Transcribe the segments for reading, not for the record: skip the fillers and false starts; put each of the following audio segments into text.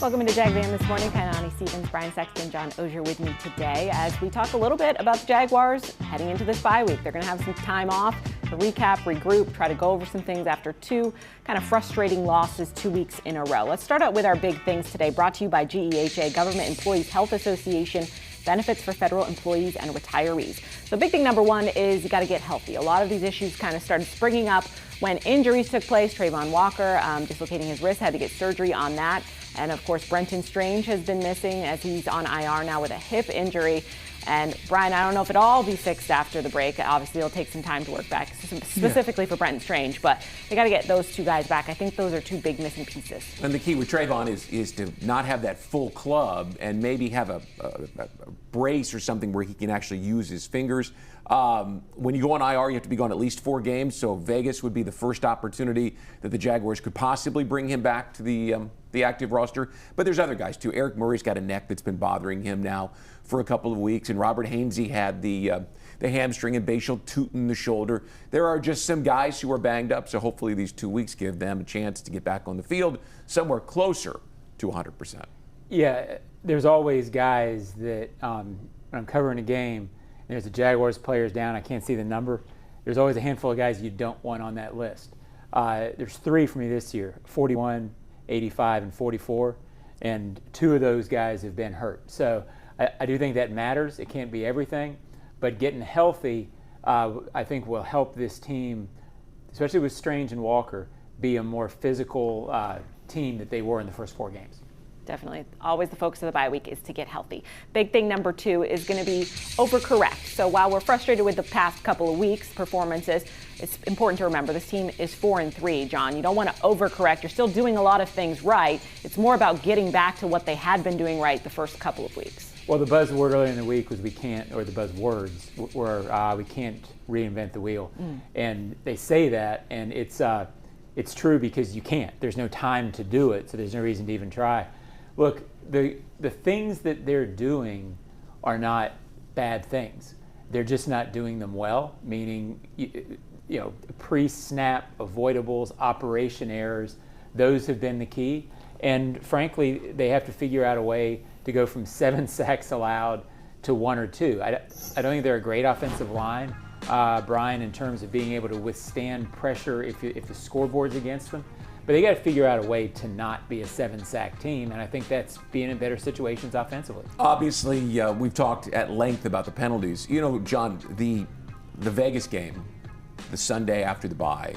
Welcome into Jags A.M. this morning. Kainani Stevens, Brian Sexton, John Oehser with me today as we talk a little bit about the Jaguars heading into this bye week. They're going to have some time off to recap, regroup, try to go over some things after two kind of frustrating losses 2 weeks in a row. Let's start out with our big things today, brought to you by GEHA, Government Employees Health Association, benefits for federal employees and retirees. So big thing number one is you got to get healthy. A lot of these issues kind of started springing up when injuries took place. Trayvon Walker dislocating his wrist, had to get surgery on that. And of course, Brenton Strange has been missing as he's on IR now with a hip injury. And Brian, I don't know if it'll all be fixed after the break. Obviously, it'll take some time to work back, specifically for Brenton Strange. But they got to get those two guys back. I think those are two big missing pieces. And the key with Trayvon is to not have that full club and maybe have a brace or something where he can actually use his fingers. When you go on IR, you have to be gone at least 4 games. So Vegas would be the first opportunity that the Jaguars could possibly bring him back to the active roster. But there's other guys too. Eric Murray's got a neck that's been bothering him now for a couple of weeks, and Robert Hainsey had the hamstring and Bashal Tutin the shoulder. There are just some guys who are banged up, so hopefully these 2 weeks give them a chance to get back on the field somewhere closer to 100%. Yeah, there's always guys that when I'm covering a game, and there's a Jaguars players down, I can't see the number. There's always a handful of guys you don't want on that list. There's 3 for me this year, 41, 85, and 44, and 2 of those guys have been hurt. So I do think that matters. It can't be everything, but getting healthy, I think, will help this team, especially with Strange and Walker, be a more physical team that they were in the first 4 games. Definitely. Always the focus of the bye week is to get healthy. Big thing number 2 is going to be overcorrect. So while we're frustrated with the past couple of weeks' performances, it's important to remember this team is 4-3, John. You don't want to overcorrect. You're still doing a lot of things right. It's more about getting back to what they had been doing right the first couple of weeks. Well, the buzzword earlier in the week was we can't, or the buzzwords were we can't reinvent the wheel. And they say that, and it's true because you can't. There's no time to do it, so there's no reason to even try. Look, the things that they're doing are not bad things. They're just not doing them well, meaning, pre-snap avoidables, operation errors, those have been the key. And frankly, they have to figure out a way to go from 7 sacks allowed to 1 or 2. I don't think they're a great offensive line, Brian, in terms of being able to withstand pressure if the scoreboard's against them. But they got to figure out a way to not be a 7-sack team, and I think that's being in better situations offensively. Obviously, we've talked at length about the penalties. You know, John, the Vegas game, the Sunday after the bye,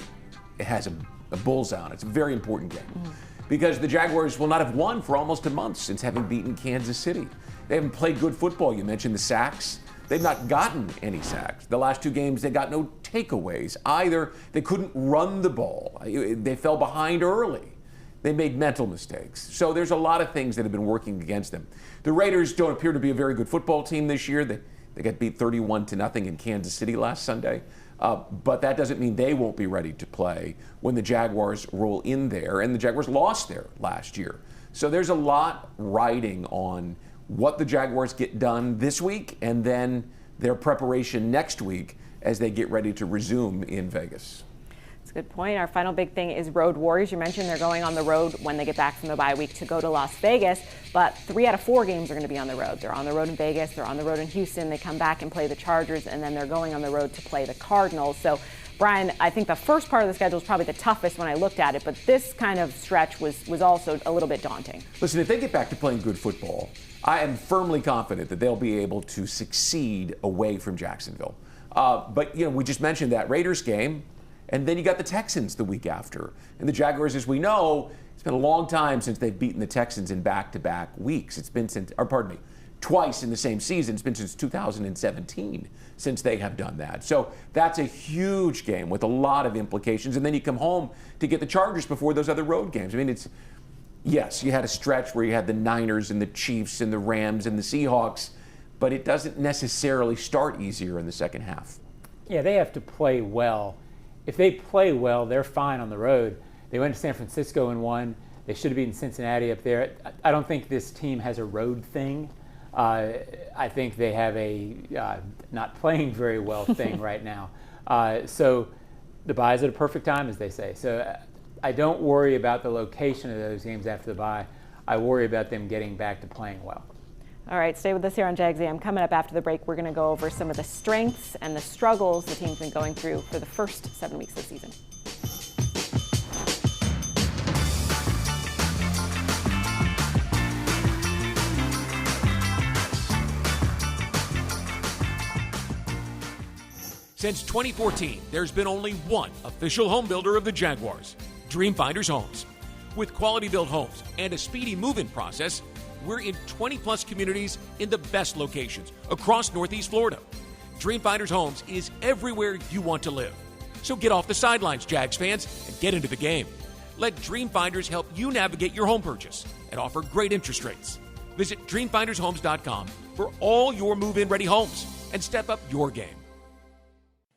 it has a bullseye on it. It's a very important game because the Jaguars will not have won for almost a month since having beaten Kansas City. They haven't played good football. You mentioned the sacks. They've not gotten any sacks. The last 2 games, they got no takeaways either. They couldn't run the ball. They fell behind early. They made mental mistakes. So there's a lot of things that have been working against them. The Raiders don't appear to be a very good football team this year. They got beat 31-0 in Kansas City last Sunday. But that doesn't mean they won't be ready to play when the Jaguars roll in there. And the Jaguars lost there last year. So there's a lot riding on what the Jaguars get done this week and then their preparation next week as they get ready to resume in Vegas. That's a good point. Our final big thing is road warriors. You mentioned they're going on the road when they get back from the bye week to go to Las Vegas, but 3 out of 4 games are going to be on the road. They're on the road in Vegas, they're on the road in Houston, they come back and play the Chargers, and then they're going on the road to play the Cardinals. So Brian, I think the first part of the schedule is probably the toughest when I looked at it, but this kind of stretch was also a little bit daunting. Listen, if they get back to playing good football, I am firmly confident that they'll be able to succeed away from Jacksonville. But, we just mentioned that Raiders game, and then you got the Texans the week after. And the Jaguars, as we know, it's been a long time since they've beaten the Texans in back-to-back weeks. It's been twice in the same season. It's been since 2017 since they have done that. So that's a huge game with a lot of implications. And then you come home to get the Chargers before those other road games. I mean, yes, you had a stretch where you had the Niners and the Chiefs and the Rams and the Seahawks, but it doesn't necessarily start easier in the second half. Yeah, they have to play well. If they play well, they're fine on the road. They went to San Francisco and won. They should have beaten Cincinnati up there. I don't think this team has a road thing. I think they have a not playing very well thing right now. So the bye is at a perfect time, as they say. So I don't worry about the location of those games after the bye. I worry about them getting back to playing well. All right, stay with us here on Jags A.M. Coming up after the break, we're going to go over some of the strengths and the struggles the team's been going through for the first 7 weeks of the season. Since 2014, there's been only one official home builder of the Jaguars, Dreamfinders Homes. With quality-built homes and a speedy move-in process, we're in 20-plus communities in the best locations across Northeast Florida. Dreamfinders Homes is everywhere you want to live. So get off the sidelines, Jags fans, and get into the game. Let Dreamfinders help you navigate your home purchase and offer great interest rates. Visit dreamfindershomes.com for all your move-in ready homes and step up your game.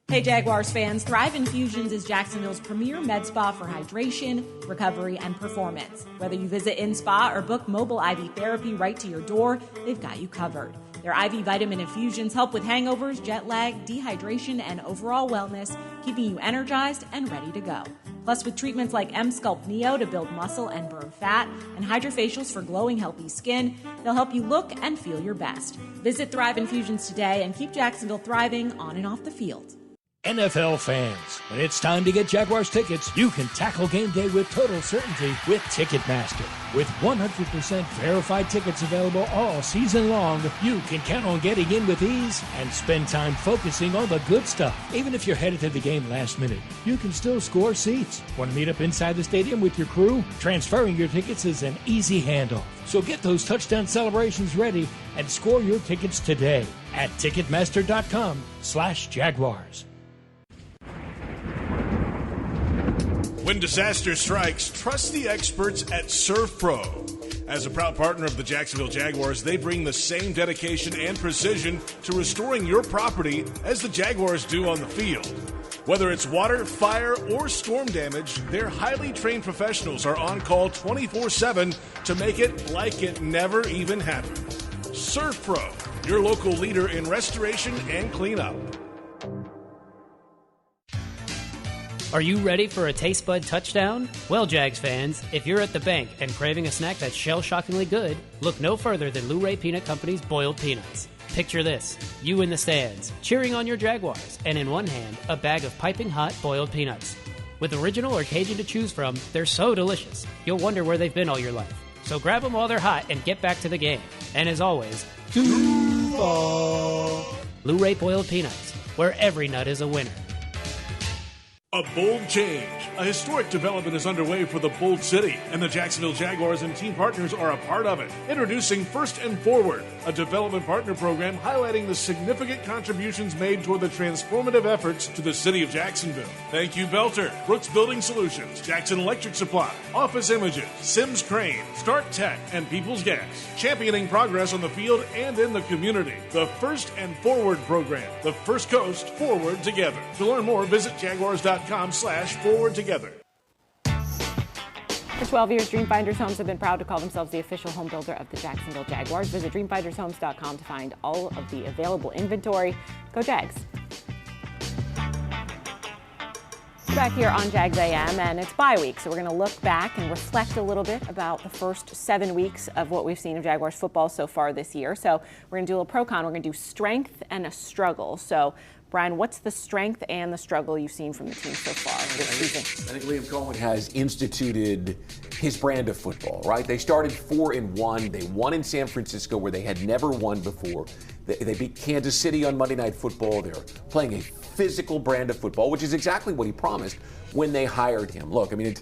Hey Jaguars fans, Thrive Infusions is Jacksonville's premier med spa for hydration, recovery, and performance. Whether you visit in-spa or book mobile IV therapy right to your door, they've got you covered. Their IV vitamin infusions help with hangovers, jet lag, dehydration, and overall wellness, keeping you energized and ready to go. Plus, with treatments like M-Sculpt Neo to build muscle and burn fat, and hydrofacials for glowing, healthy skin, they'll help you look and feel your best. Visit Thrive Infusions today and keep Jacksonville thriving on and off the field. NFL fans, when it's time to get Jaguars tickets, you can tackle game day with total certainty with Ticketmaster. With 100% verified tickets available all season long, you can count on getting in with ease and spend time focusing on the good stuff. Even if you're headed to the game last minute, you can still score seats. Want to meet up inside the stadium with your crew? Transferring your tickets is an easy handoff. So get those touchdown celebrations ready and score your tickets today at Ticketmaster.com/Jaguars. When disaster strikes, trust the experts at Surf Pro. As a proud partner of the Jacksonville Jaguars, they bring the same dedication and precision to restoring your property as the Jaguars do on the field. Whether it's water, fire, or storm damage, their highly trained professionals are on call 24/7 to make it like it never even happened. Surf Pro, your local leader in restoration and cleanup. Are you ready for a taste bud touchdown? Well, Jags fans, if you're at the bank and craving a snack that's shell-shockingly good, look no further than Luray Peanut Company's boiled peanuts. Picture this, you in the stands, cheering on your Jaguars, and in one hand, a bag of piping hot boiled peanuts. With original or Cajun to choose from, they're so delicious, you'll wonder where they've been all your life. So grab them while they're hot and get back to the game. And as always, Duval! Luray boiled peanuts, where every nut is a winner. A bold change. A historic development is underway for the Bold City, and the Jacksonville Jaguars and team partners are a part of it. Introducing First and Forward, a development partner program highlighting the significant contributions made toward the transformative efforts to the city of Jacksonville. Thank you, Belter, Brooks Building Solutions, Jackson Electric Supply, Office Images, Sims Crane, Start Tech, and People's Gas. Championing progress on the field and in the community. The First and Forward program. The First Coast Forward Together. To learn more, visit jaguars.com/forward together. For 12 years, Dreamfinders Homes have been proud to call themselves the official home builder of the Jacksonville Jaguars. Visit dreamfindershomes.com to find all of the available inventory. Go Jags. We're back here on Jags A.M. and it's bye week, so we're going to look back and reflect a little bit about the first 7 weeks of what we've seen of Jaguars football so far this year. So we're going to do a little pro-con. We're going to do strength and a struggle. So Brian, what's the strength and the struggle you've seen from the team so far this season? I think Liam Cohen has instituted his brand of football, right? They started 4-1. They won in San Francisco where they had never won before. They beat Kansas City on Monday Night Football. They're playing a physical brand of football, which is exactly what he promised when they hired him. Look, I mean,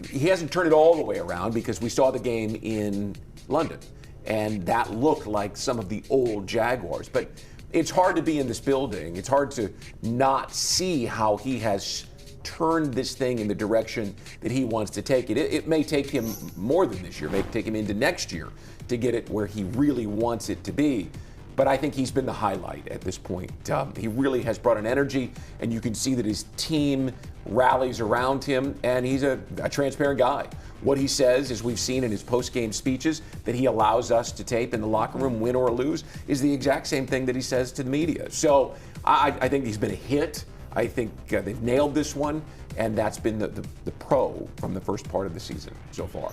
he hasn't turned it all the way around because we saw the game in London, and that looked like some of the old Jaguars. But it's hard to be in this building. It's hard to not see how he has turned this thing in the direction that he wants to take it. It may take him more than this year. It may take him into next year to get it where he really wants it to be. But I think he's been the highlight at this point. He really has brought an energy, and you can see that his team rallies around him, and he's a transparent guy. What he says, as we've seen in his post-game speeches that he allows us to tape in the locker room, win or lose, is the exact same thing that he says to the media. So I think he's been a hit. I think they've nailed this one, and that's been the pro from the first part of the season so far.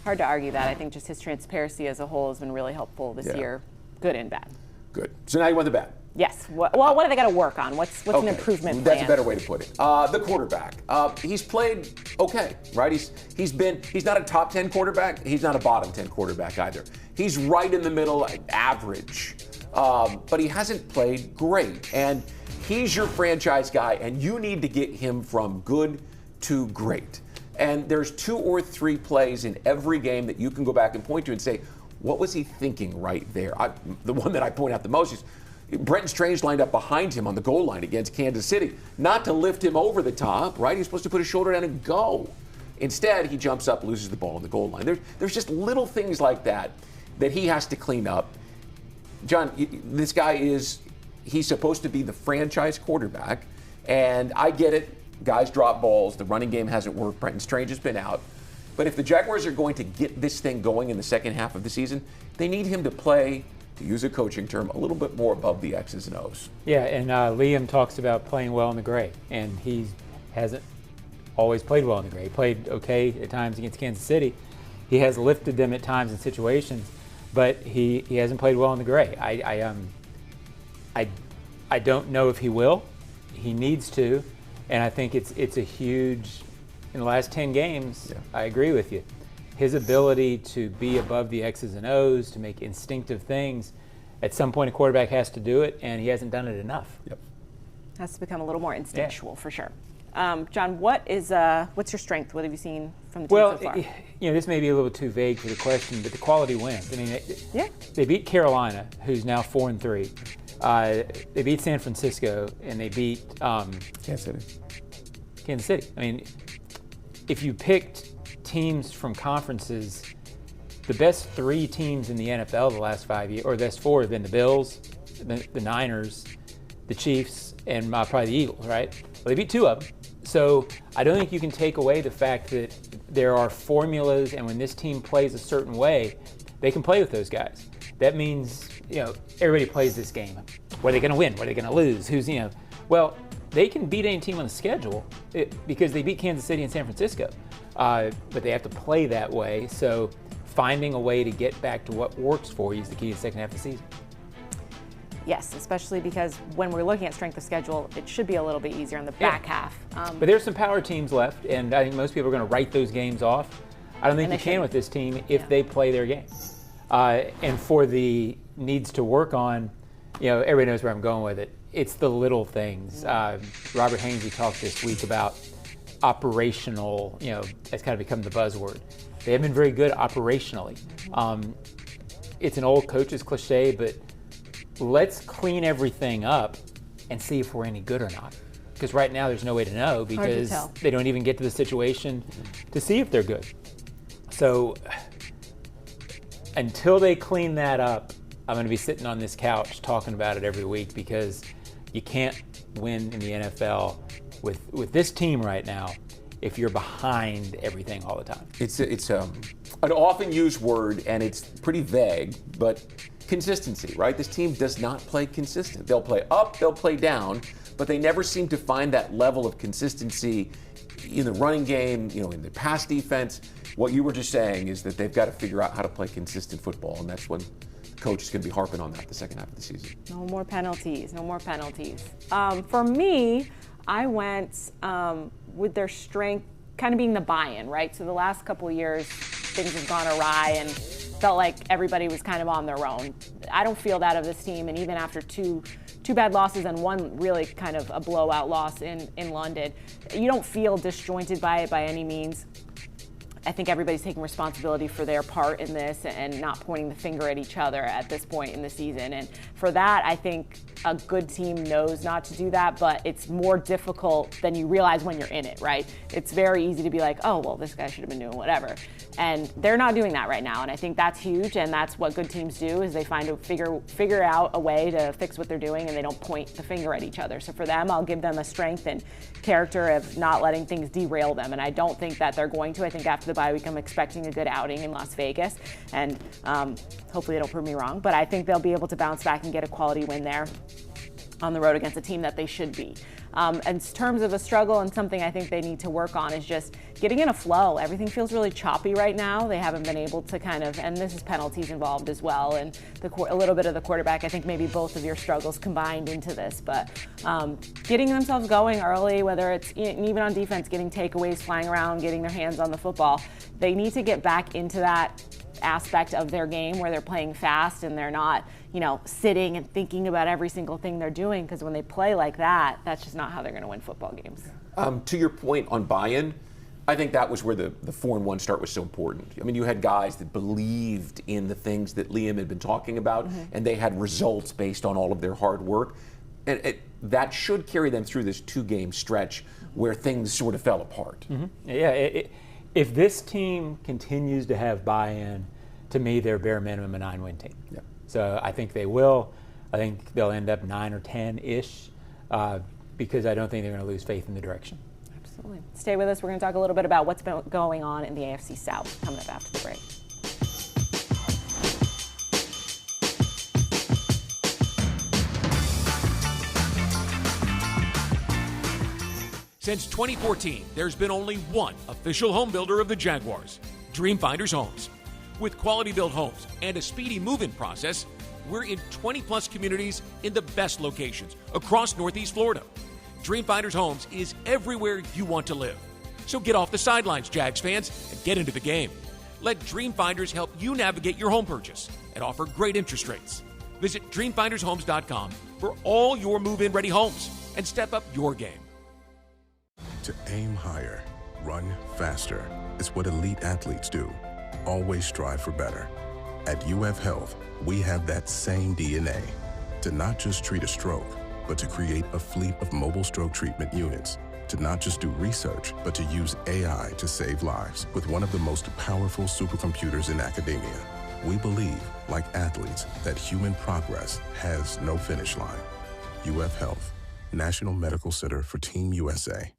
Hard to argue that. I think just his transparency as a whole has been really helpful this year, good and bad. Good. So now you want the bad. Yes. Well, what do they got to work on? What's an improvement plan? That's a better way to put it. The quarterback. He's played okay, right? He's not a top 10 quarterback. He's not a bottom 10 quarterback either. He's right in the middle, average. But he hasn't played great. And he's your franchise guy, and you need to get him from good to great. And there's 2 or 3 plays in every game that you can go back and point to and say, what was he thinking right there? The one that I point out the most is Brenton Strange lined up behind him on the goal line against Kansas City, not to lift him over the top, right? He's supposed to put his shoulder down and go. Instead, he jumps up, loses the ball on the goal line. There's just little things like that he has to clean up. John, this guy he's supposed to be the franchise quarterback, and I get it. Guys drop balls. The running game hasn't worked. Brenton Strange has been out. But if the Jaguars are going to get this thing going in the second half of the season, they need him to play, to use a coaching term, a little bit more above the X's and O's. Yeah, and Liam talks about playing well in the gray, and he hasn't always played well in the gray. He played okay at times against Kansas City. He has lifted them at times in situations, but he hasn't played well in the gray. I don't know if he will. He needs to, and I think it's a huge. In the last 10 games, I agree with you. His ability to be above the X's and O's, to make instinctive things, at some point a quarterback has to do it, and he hasn't done it enough. Yep. Has to become a little more instinctual for sure. John, what's your strength? What have you seen from the team so far? This may be a little too vague for the question, but the quality wins. I mean, they beat Carolina, who's now 4-3. They beat San Francisco, and they beat Kansas City. I mean, if you picked teams from conferences, the best 3 teams in the NFL the last 5 years, or the best 4, have been the Bills, the Niners, the Chiefs, and probably the Eagles, right? Well, they beat 2 of them. So I don't think you can take away the fact that there are formulas, and when this team plays a certain way, they can play with those guys. That means, everybody plays this game. What are they going to win? What are they going to lose? Well, they can beat any team on the schedule because they beat Kansas City and San Francisco, but they have to play that way. So finding a way to get back to what works for you is the key to the second half of the season. Yes, especially because when we're looking at strength of schedule, it should be a little bit easier on the back half. But there's some power teams left, and I think most people are going to write those games off. I don't think you can with this team if they play their game. And for the needs to work on, everybody knows where I'm going with it. It's the little things. Robert Hainsey talked this week about operational, that's kind of become the buzzword. They haven't been very good operationally. It's an old coach's cliche, but let's clean everything up and see if we're any good or not. Because right now there's no way to know because they don't even get to the situation to see if they're good. So until they clean that up, I'm going to be sitting on this couch talking about it every week because you can't win in the NFL with this team right now if you're behind everything all the time. It's an often used word, and it's pretty vague, but consistency, right? This team does not play consistent. They'll play up, they'll play down, but they never seem to find that level of consistency in the running game, in the pass defense. What you were just saying is that they've got to figure out how to play consistent football, and that's when the coach is going to be harping on that the second half of the season. No more penalties. For me, I went with their strength kind of being the buy-in, right? So the last couple of years, things have gone awry and felt like everybody was kind of on their own. I don't feel that of this team, and even after two bad losses and one really kind of a blowout loss in London, you don't feel disjointed by it by any means. I think everybody's taking responsibility for their part in this and not pointing the finger at each other at this point in the season. And for that, I think a good team knows not to do that, but it's more difficult than you realize when you're in it, right? It's very easy to be like, oh, well, this guy should have been doing whatever. And they're not doing that right now. And I think that's huge. And that's what good teams do is they figure out a way to fix what they're doing and they don't point the finger at each other. So for them, I'll give them a strength and character of not letting things derail them. And I don't think that they're going to. I think after the bye week, I'm expecting a good outing in Las Vegas. And hopefully they don't prove me wrong. But I think they'll be able to bounce back and get a quality win there. on the road against a team that they should be. In terms of a struggle and something I think they need to work on is just getting in a flow. Everything feels really choppy right now. They haven't been able to and this is penalties involved as well, and a little bit of the quarterback. I think maybe both of your struggles combined into this, but getting themselves going early, whether it's even on defense, getting takeaways, flying around, getting their hands on the football. They need to get back into that aspect of their game where they're playing fast and they're not, sitting and thinking about every single thing they're doing, because when they play like that, that's just not how they're going to win football games. To your point on buy-in, I think that was where the 4-1 start was so important. I mean, you had guys that believed in the things that Liam had been talking about, and they had results based on all of their hard work. And that should carry them through this 2-game stretch where things sort of fell apart. Yeah, if this team continues to have buy-in, to me, they're bare minimum a 9-win team. Yeah. So I think they will. I think they'll end up 9 or 10-ish because I don't think they're going to lose faith in the direction. Absolutely. Stay with us. We're going to talk a little bit about what's been going on in the AFC South coming up after the break. Since 2014, there's been only one official home builder of the Jaguars, Dreamfinders Homes. With quality-built homes and a speedy move-in process, we're in 20-plus communities in the best locations across Northeast Florida. Dreamfinders Homes is everywhere you want to live. So get off the sidelines, Jags fans, and get into the game. Let Dreamfinders help you navigate your home purchase and offer great interest rates. Visit dreamfindershomes.com for all your move-in ready homes and step up your game. To aim higher, run faster is what elite athletes do. Always strive for better. At UF Health, we have that same DNA to not just treat a stroke, but to create a fleet of mobile stroke treatment units. To not just do research, but to use AI to save lives with one of the most powerful supercomputers in academia. We believe, like athletes, that human progress has no finish line. UF Health, National Medical Center for Team USA.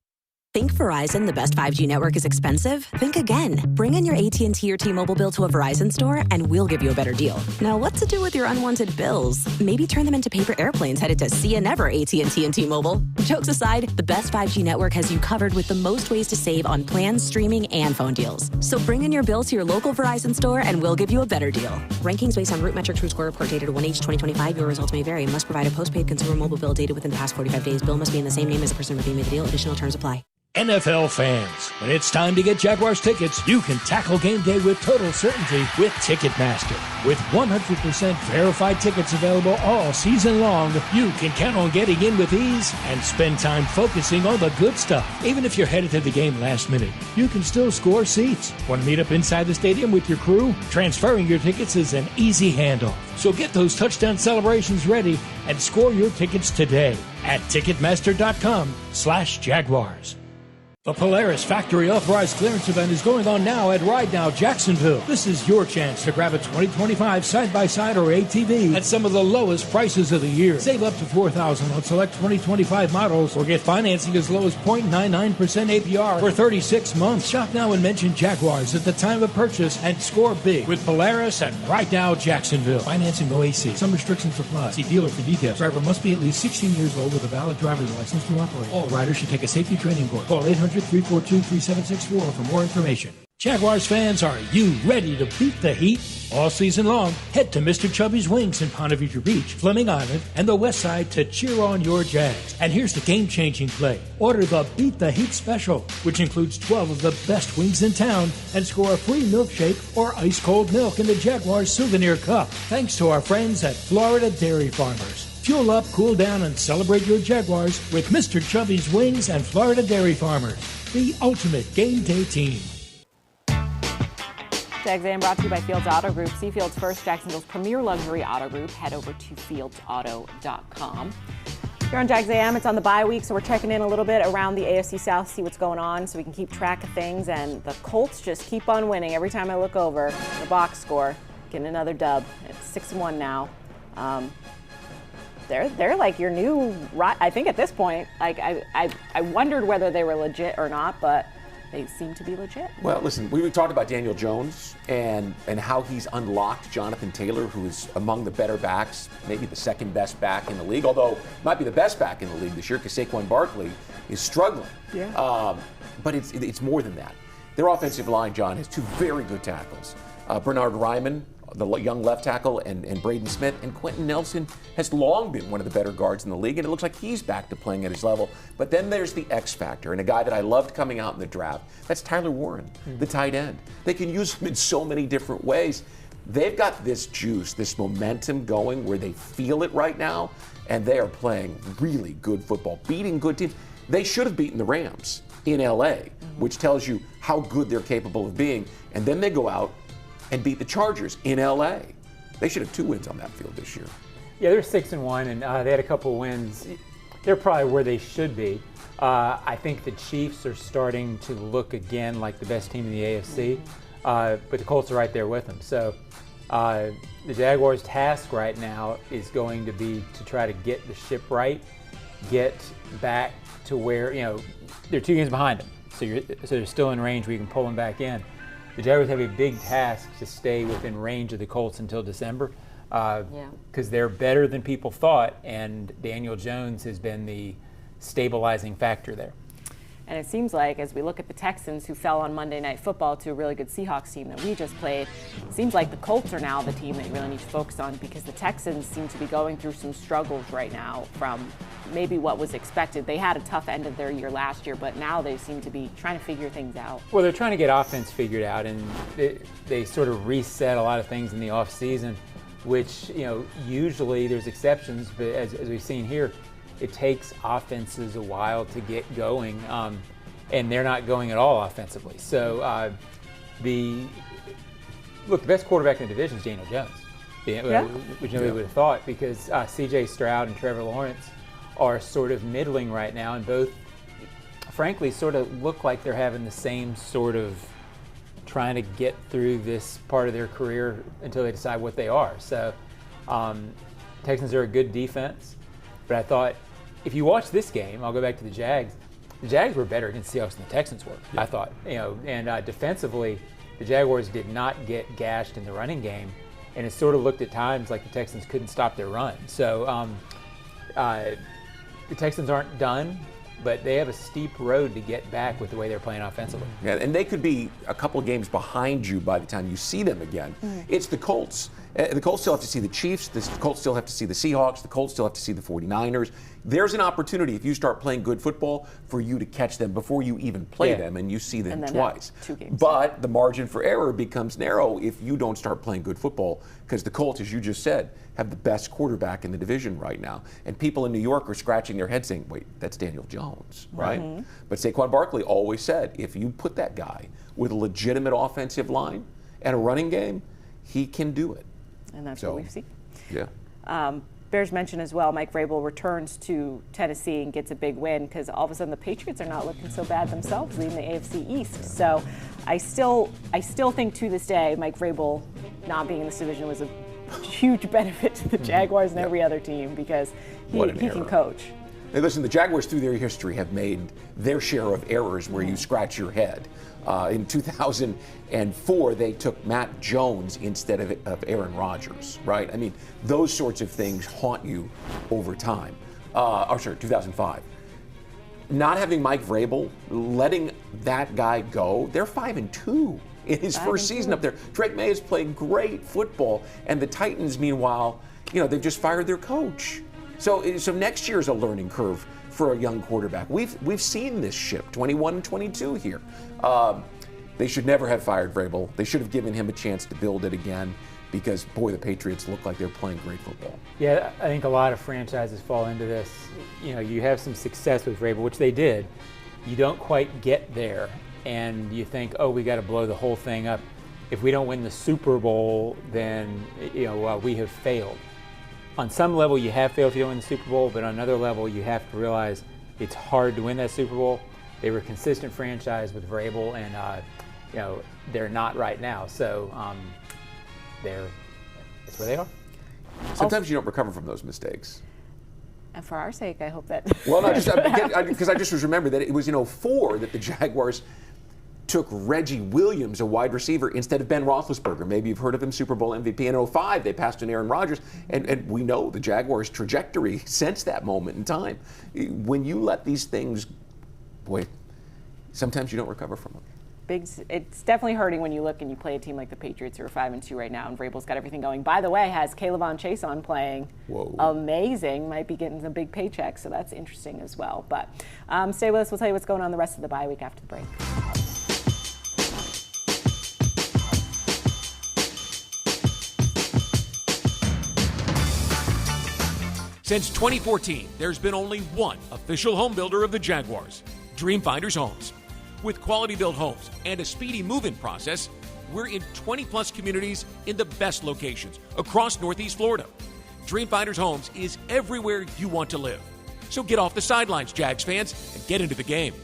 Think Verizon, the best 5G network, is expensive? Think again. Bring in your AT&T or T-Mobile bill to a Verizon store and we'll give you a better deal. Now, what to do with your unwanted bills? Maybe turn them into paper airplanes headed to See Ya Never AT&T and T-Mobile. Jokes aside, the best 5G network has you covered with the most ways to save on plans, streaming, and phone deals. So bring in your bill to your local Verizon store and we'll give you a better deal. Rankings based on Root Metric True Score report dated 1H2025. Your results may vary. Must provide a postpaid consumer mobile bill dated within the past 45 days. Bill must be in the same name as the person redeeming the deal. Additional terms apply. NFL fans, when it's time to get Jaguars tickets, you can tackle game day with total certainty with Ticketmaster. With 100% verified tickets available all season long, you can count on getting in with ease and spend time focusing on the good stuff. Even if you're headed to the game last minute, you can still score seats. Want to meet up inside the stadium with your crew? Transferring your tickets is an easy handoff. So get those touchdown celebrations ready and score your tickets today at Ticketmaster.com/Jaguars. The Polaris Factory Authorized Clearance Event is going on now at Ride Now Jacksonville. This is your chance to grab a 2025 side-by-side or ATV at some of the lowest prices of the year. Save up to $4,000 on select 2025 models or get financing as low as 0.99% APR for 36 months. Shop now and mention Jaguars at the time of purchase and score big with Polaris at Ride Now Jacksonville. Financing OAC. Some restrictions apply. See dealer for details. Driver must be at least 16 years old with a valid driver's license to operate. All riders should take a safety training course. Call 800-342-3764 for more information. Jaguars fans, are you ready to beat the heat? All season long, head to Mr. Chubby's Wings in Ponte Vedra Beach, Fleming Island, and the West Side to cheer on your Jags. And here's the game-changing play. Order the Beat the Heat Special, which includes 12 of the best wings in town, and score a free milkshake or ice-cold milk in the Jaguars Souvenir Cup. Thanks to our friends at Florida Dairy Farmers. Fuel up, cool down, and celebrate your Jaguars with Mr. Chubby's Wings and Florida Dairy Farmers, the ultimate game day team. Jags A.M. brought to you by Fields Auto Group. See Fields first, Jacksonville's premier luxury auto group. Head over to fieldsauto.com. Here on Jags A.M., it's on the bye week, so we're checking in a little bit around the AFC South, see what's going on, so we can keep track of things. And the Colts just keep on winning. Every time I look over the box score, getting another dub. It's 6-1 now. They're like your new, I think at this point, like I wondered whether they were legit or not, but they seem to be legit. Well, listen, we talked about Daniel Jones and how he's unlocked Jonathan Taylor, who is among the better backs, maybe the second best back in the league, although might be the best back in the league this year because Saquon Barkley is struggling. Yeah. But it's more than that. Their offensive line, John, has two very good tackles. Bernard Ryman, the young left tackle, and Braden Smith, and Quentin Nelson has long been one of the better guards in the league, and it looks like he's back to playing at his level. But then there's the X factor, and a guy that I loved coming out in the draft. That's Tyler Warren, the tight end. They can use him in so many different ways. They've got this juice, this momentum going where they feel it right now, and they are playing really good football, beating good teams. They should have beaten the Rams in LA, which tells you how good they're capable of being. And then they go out and beat the Chargers in LA. They should have 2 wins on that field this year. Yeah, they're 6-1, and they had a couple of wins. They're probably where they should be. I think the Chiefs are starting to look again like the best team in the AFC, but the Colts are right there with them. So the Jaguars' task right now is going to be to try to get the ship right, get back to where, they're 2 games behind them. So they're still in range where you can pull them back in. The Jaguars have a big task to stay within range of the Colts until December because they're better than people thought, and Daniel Jones has been the stabilizing factor there. And it seems like, as we look at the Texans, who fell on Monday Night Football to a really good Seahawks team that we just played, it seems like the Colts are now the team that you really need to focus on, because the Texans seem to be going through some struggles right now from maybe what was expected. They had a tough end of their year last year, but now they seem to be trying to figure things out. Well, they're trying to get offense figured out, and they sort of reset a lot of things in the offseason, which, usually there's exceptions, but as we've seen here, it takes offenses a while to get going, and they're not going at all offensively. So the best quarterback in the division is Daniel Jones, which nobody would have thought, because C.J. Stroud and Trevor Lawrence are sort of middling right now, and both, frankly, sort of look like they're having the same sort of trying to get through this part of their career until they decide what they are. So Texans are a good defense, but I thought, if you watch this game, I'll go back to the Jags. The Jags were better against the Seahawks than the Texans were, I thought. And defensively, the Jaguars did not get gashed in the running game, and it sort of looked at times like the Texans couldn't stop their run. So the Texans aren't done, but they have a steep road to get back with the way they're playing offensively. Yeah, and they could be a couple of games behind you by the time you see them again. It's the Colts. The Colts still have to see the Chiefs. The Colts still have to see the Seahawks. The Colts still have to see the 49ers. There's an opportunity, if you start playing good football, for you to catch them before you even play them, and you see them twice. 2 games. But the margin for error becomes narrow if you don't start playing good football, because the Colts, as you just said, have the best quarterback in the division right now. And people in New York are scratching their heads saying, wait, that's Daniel Jones, right? But Saquon Barkley always said, if you put that guy with a legitimate offensive line and a running game, he can do it. And that's what we've seen. Yeah. Bears mentioned as well, Mike Vrabel returns to Tennessee and gets a big win, because all of a sudden the Patriots are not looking so bad themselves, leading the AFC East. So I still think to this day, Mike Vrabel not being in this division was a huge benefit to the Jaguars and every other team, because he can coach. Hey, listen, the Jaguars through their history have made their share of errors where you scratch your head. In 2004, they took Matt Jones instead of Aaron Rodgers, right? I mean, those sorts of things haunt you over time. 2005. Not having Mike Vrabel, letting that guy go, they're 5-2 in his first season up there. Drake May has played great football, and the Titans, meanwhile, they've just fired their coach. So next year's a learning curve for a young quarterback. We've seen this ship, 21-22 here. They should never have fired Vrabel. They should have given him a chance to build it again, because, boy, the Patriots look like they're playing great football. Yeah, I think a lot of franchises fall into this. You have some success with Vrabel, which they did. You don't quite get there, and you think, oh, we got to blow the whole thing up. If we don't win the Super Bowl, then we have failed. On some level, you have failed if you don't win the Super Bowl, but on another level, you have to realize it's hard to win that Super Bowl. They were a consistent franchise with Vrabel, and they're not right now. So that's where they are. Sometimes you don't recover from those mistakes. And for our sake, I hope that. Well, no, because I just was remembered that it was in 2004 that the Jaguars took Reggie Williams, a wide receiver, instead of Ben Roethlisberger. Maybe you've heard of him, Super Bowl MVP. In 2005, they passed on Aaron Rodgers, and we know the Jaguars' trajectory since that moment in time. When you let these things, boy, sometimes you don't recover from them. It's definitely hurting when you look and you play a team like the Patriots, who are 5-2 right now, and Vrabel's got everything going. By the way, has Kayvon Chase on playing. Whoa. Amazing. Might be getting some big paychecks, so that's interesting as well. But stay with us. We'll tell you what's going on the rest of the bye week after the break. Since 2014, there's been only one official home builder of the Jaguars, Dream Finders Homes. With quality-built homes and a speedy move-in process, we're in 20-plus communities in the best locations across Northeast Florida. Dream Finders Homes is everywhere you want to live. So get off the sidelines, Jags fans, and get into the game.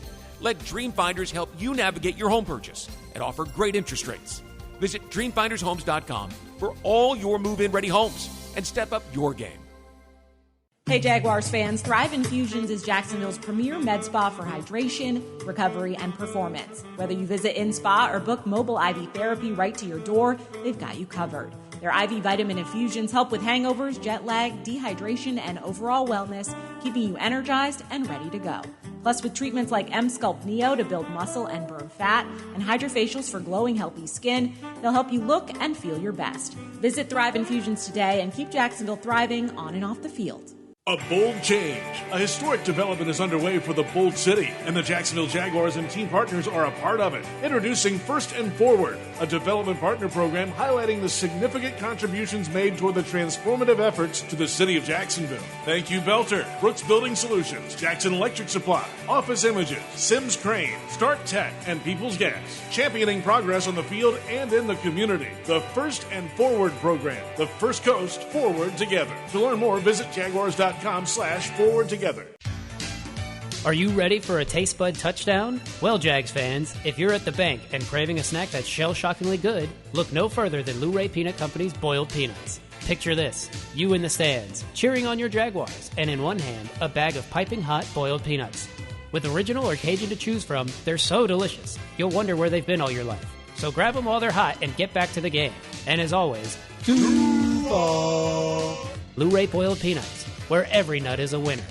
Let Dream Finders help you navigate your home purchase and offer great interest rates. Visit DreamFindersHomes.com for all your move-in ready homes and step up your game. Hey Jaguars fans, Thrive Infusions is Jacksonville's premier med spa for hydration, recovery, and performance. Whether you visit in-spa or book mobile IV therapy right to your door, they've got you covered. Their IV vitamin infusions help with hangovers, jet lag, dehydration, and overall wellness, keeping you energized and ready to go. Plus, with treatments like M-Sculpt Neo to build muscle and burn fat, and hydrofacials for glowing, healthy skin, they'll help you look and feel your best. Visit Thrive Infusions today and keep Jacksonville thriving on and off the field. A bold change. A historic development is underway for the Bold City, and the Jacksonville Jaguars and team partners are a part of it. Introducing First and Forward, a development partner program highlighting the significant contributions made toward the transformative efforts to the city of Jacksonville. Thank you, Belter, Brooks Building Solutions, Jackson Electric Supply, Office Images, Sims Crane, Start Tech, and People's Gas. Championing progress on the field and in the community. The First and Forward program. The First Coast forward together. To learn more, visit Jaguars.com/forward together. Are you ready for a taste bud touchdown? Well, Jags fans, if you're at the bank and craving a snack that's shell-shockingly good, look no further than Luray Peanut Company's boiled peanuts. Picture this, you in the stands, cheering on your Jaguars, and in one hand, a bag of piping hot boiled peanuts. With original or Cajun to choose from, they're so delicious, you'll wonder where they've been all your life. So grab them while they're hot and get back to the game. And as always, Duval! Luray boiled peanuts, where every nut is a winner.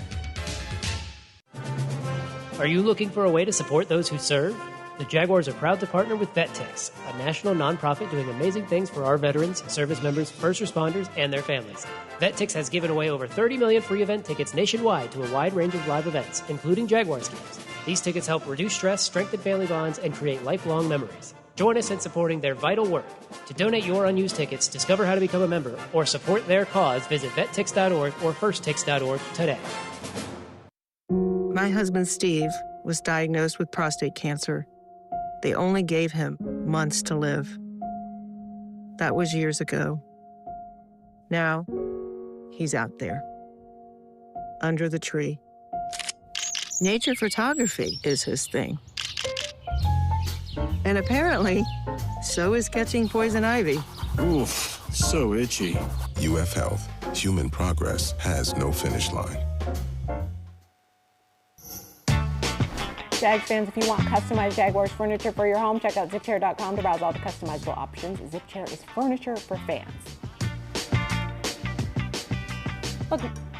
Are you looking for a way to support those who serve? The Jaguars are proud to partner with VetTix, a national nonprofit doing amazing things for our veterans, service members, first responders, and their families. VetTix has given away over 30 million free event tickets nationwide to a wide range of live events, including Jaguars games. These tickets help reduce stress, strengthen family bonds, and create lifelong memories. Join us in supporting their vital work. To donate your unused tickets, discover how to become a member, or support their cause, visit vettix.org or firsttix.org today. My husband, Steve, was diagnosed with prostate cancer. They only gave him months to live. That was years ago. Now, he's out there, under the tree. Nature photography is his thing. And apparently, so is catching poison ivy. Oof, so itchy. UF Health, human progress has no finish line. Jags fans, if you want customized Jaguars furniture for your home, check out zipchair.com to browse all the customizable options. Zipchair is furniture for fans.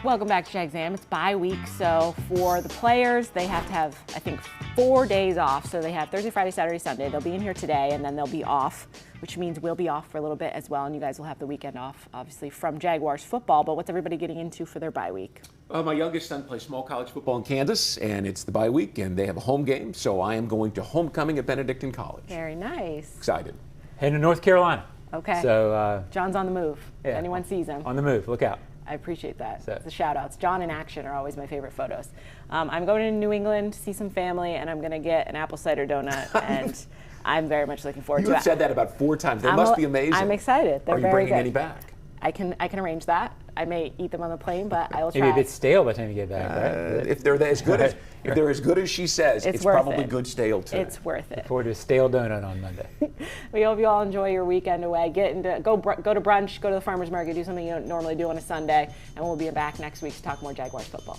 Welcome back to Jags A.M. It's bye week, so for the players, they have to have, I think, 4 days off. So they have Thursday, Friday, Saturday, Sunday. They'll be in here today, and then they'll be off, which means we'll be off for a little bit as well, and you guys will have the weekend off, obviously, from Jaguars football. But what's everybody getting into for their bye week? My youngest son plays small college football in Kansas, and it's the bye week, and they have a home game, so I am going to homecoming at Benedictine College. Very nice. Excited. Heading to North Carolina. Okay. So John's on the move. Yeah, if anyone sees him. On the move. Look out. I appreciate that. So. The shout-outs. John in action are always my favorite photos. I'm going to New England to see some family, and I'm going to get an apple cider donut, and I'm very much looking forward to it. You have said that about 4 times. They must be amazing. I'm excited. They're Are you very bringing good. any back? I can arrange that. I may eat them on the plane, but I will try. Maybe a bit stale by the time you get back, right? If they're as good as she says, it's worth probably it. good stale too. It's worth it. Look forward to a stale donut on Monday. We hope you all enjoy your weekend away. Go to brunch, go to the farmer's market, do something you don't normally do on a Sunday, and we'll be back next week to talk more Jaguars football.